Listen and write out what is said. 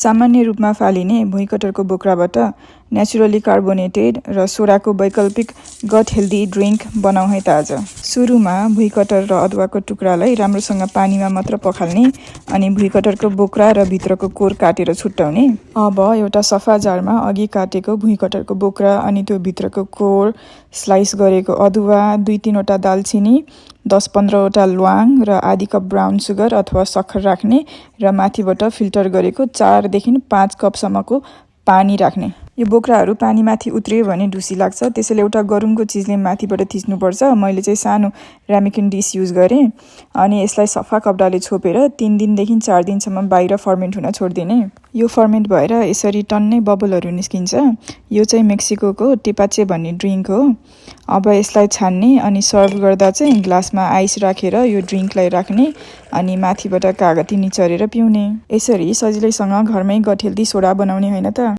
सामान्य रूपमा फालिने भुइँकटरको बोक्राबाट naturally carbonated र सोडाको वैकल्पिक गट हेल्दी ड्रिङ्क बनाऊ है त आज। सुरुमा भुइँकटर र अदुवाको टुक्रालाई राम्रोसँग पानीमा मात्र पखाल्ने अनि भुइँकटरको बोक्रा र भित्रको कोर काटेर छुट्याउने। अब एउटा सफा जारमा अघि काटेको भुइँकटरको बोक्रा अनि त्यो भित्रको कोर, स्लाइस गरेको अदुवा, 2-3 वटा दालचिनी, 10-15 वटा ल्वाङ र आधी कप ब्राउन सुगर अथवा सक्खर राख्ने र माथिबाट फिल्टर गरेको 4 देखि 5 कपसम्मको पानी राख्ने। यो बोक्राहरू पानी माथि उत्रियो भने ढुसी लाग्छ, त्यसैले एउटा गरुङको चिजले माथिबाट थिच्नुपर्छ। मैले चाहिँ सानो रामेकिन डिस युज गरेँ अनि यसलाई सफा कपडाले छोपेर 3 दिनदेखि 4 दिनसम्म बाहिर फर्मेन्ट हुन छोडिदिने। यो फर्मेन्ट भएर यसरी टन्नै बबलहरू निस्किन्छ। यो चाहिँ मेक्सिकोको टेपाचे भन्ने ड्रिङ्क हो। अब यसलाई छान्ने अनि सर्भ गर्दा चाहिँ ग्लासमा आइस राखेर यो ड्रिङ्कलाई राख्ने अनि माथिबाट कागती निचरेर पिउने। यसरी सजिलैसँग घरमै गट हेल्दी सोडा बनाउने होइन त।